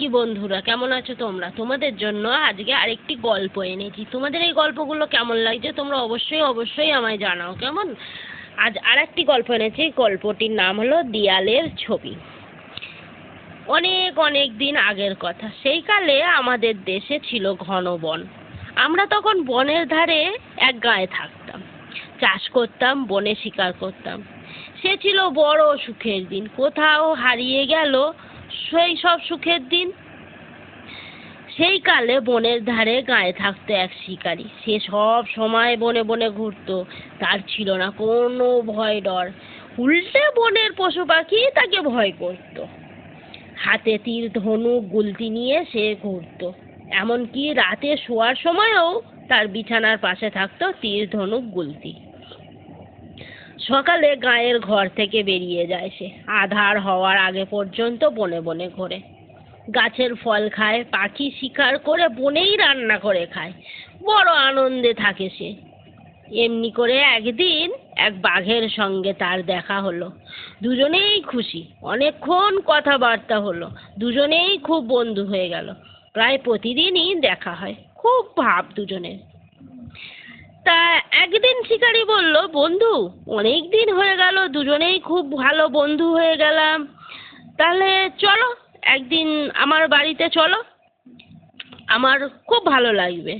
কি বন্ধুরা, কেমন আছো তোমরা? তোমাদের জন্য আজকে আরেকটি গল্প এনেছি। তোমাদের এই গল্পগুলো কেমন লাগছে তোমরা অবশ্যই অবশ্যই আমায় জানাও। কেমন? আজ আরেকটি গল্প এনেছি। গল্পটির নাম হলো দেয়ালের ছবি। অনেক অনেক দিন আগের কথা। সেই কালে আমাদের দেশে ছিল ঘন বন। আমরা তখন বনের ধারে এক গাঁয়ে থাকতাম। চাষ করতাম, বনে শিকার করতাম। সে ছিল বড় সুখের দিন। কোথাও হারিয়ে গেল সেই সব সুখের দিন। সেই কালে বনের ধারে গাঁয়ে থাকতো এক শিকারী। সে সব সময় বনে বনে ঘুরতো। তার ছিল না কোনো ভয় ডর। উল্টে বনের পশু পাখি তাকে ভয় করত। হাতে তীর ধনুক গুলতি নিয়ে সে ঘুরতো। এমনকি রাতে শোয়ার সময়ও তার বিছানার পাশে থাকতো তীর ধনুক গুলতি। সকালে গাঁয়ের ঘর থেকে বেরিয়ে যায় সে। আঁধার হওয়ার আগে পর্যন্ত বনে বনে ঘোরে। গাছের ফল খায়, পাখি শিকার করে বনেই রান্না করে খায়। বড় আনন্দে থাকে সে। এমনি করে একদিন এক বাঘের সঙ্গে তার দেখা হলো। দুজনেই খুশি। অনেকক্ষণ কথাবার্তা হলো। দুজনেই খুব বন্ধু হয়ে গেল। প্রায় প্রতিদিনই দেখা হয়। খুব ভাব দুজনের। তা একদিন শিকারী বলল, বন্ধু, অনেক দিন হয়ে গেল, দুজনেই খুব ভালো বন্ধু হয়ে গেলাম। তাহলে চলো, একদিন আমার বাড়িতে চলো, আমার খুব ভালো লাগবে।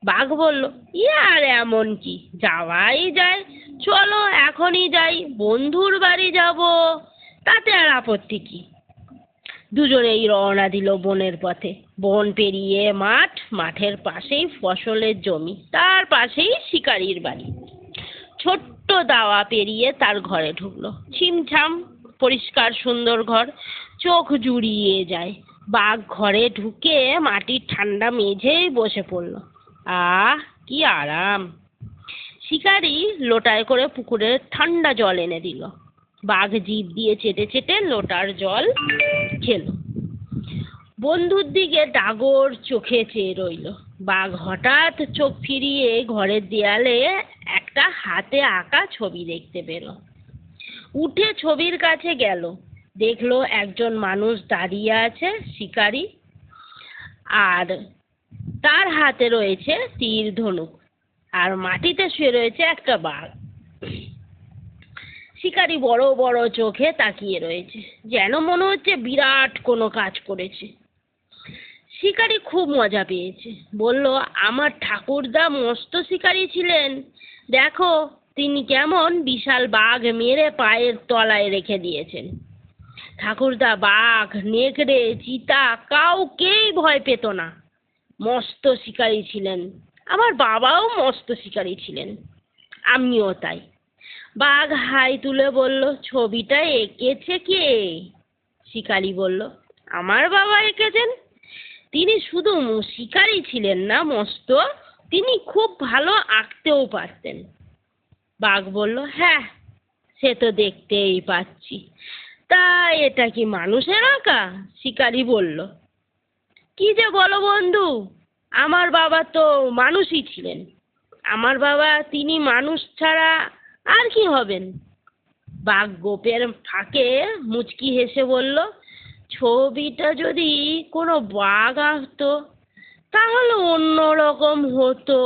বাঘ বলল, আর এমন কি, যাওয়াই যায়, চলো এখনই যাই, বন্ধুর বাড়ি যাব, তাতে আর আপত্তি কি। দুজনেই রওনা দিল বনের পথে। বন পেরিয়ে মাঠ, মাঠের পাশেই ফসলের জমি, তার পাশেই শিকারির বাড়ি। ছোট্ট দাওয়া পেরিয়ে তার ঘরে ঢুকলো। ছিমছাম পরিষ্কার সুন্দর ঘর, চোখ জুড়িয়ে যায়। বাঘ ঘরে ঢুকে মাটির ঠান্ডা মেঝেই বসে পড়ল। আহ, কি আরাম! শিকারী লোটায় করে পুকুরের ঠান্ডা জল এনে দিল। বাঘ জিভ দিয়ে চেটে চেটে লোটার জল খেলো। বন্ধুর দিকে ডাগর চোখে চেয়ে রইল। বাঘ হঠাৎ চোখ ফিরিয়ে ঘরের দেয়ালে একটা হাতে আঁকা ছবি দেখতে পেল। উঠে ছবির কাছে গেল। দেখলো একজন মানুষ দাঁড়িয়ে আছে, শিকারী, আর তার হাতে রয়েছে তীর ধনুক, আর মাটিতে শুয়ে রয়েছে একটা বাঘ। শিকারী বড় বড় চোখে তাকিয়ে রয়েছে, যেন মনে হচ্ছে বিরাট কোনো কাজ করেছে। শিকারী খুব মজা পেয়েছে। বলল, আমার ঠাকুরদা মস্ত শিকারী ছিলেন। দেখো তিনি কেমন বিশাল বাঘ মেরে পায়ের তলায় রেখে দিয়েছেন। ঠাকুরদা বাঘ, নেকড়ে, চিতা কাউকেই ভয় পেত না। মস্ত শিকারী ছিলেন। আমার বাবাও মস্ত শিকারী ছিলেন, আমিও তাই। বাঘ হাই তুলে বলল, ছবিটা এঁকেছে কে? শিকারী বলল, আমার বাবা এঁকেছেন। তিনি শুধু শিকারী ছিলেন না মস্ত, তিনি খুব ভালো আঁকতেও পারতেন। বাঘ বলল, হ্যাঁ, সে তো দেখতেই পাচ্ছি। তা এটা কি মানুষের আঁকা? শিকারী বলল, কি যে বলো বন্ধু, আমার বাবা তো মানুষই ছিলেন। আমার বাবা, তিনি মানুষ ছাড়া আর কি হবেন? বাঘ গোপের ফাঁকে মুচকি হেসে বলল, ছবিটা যদি কোনো বাঘ আঁকতো তাহলে অন্য রকম হতো।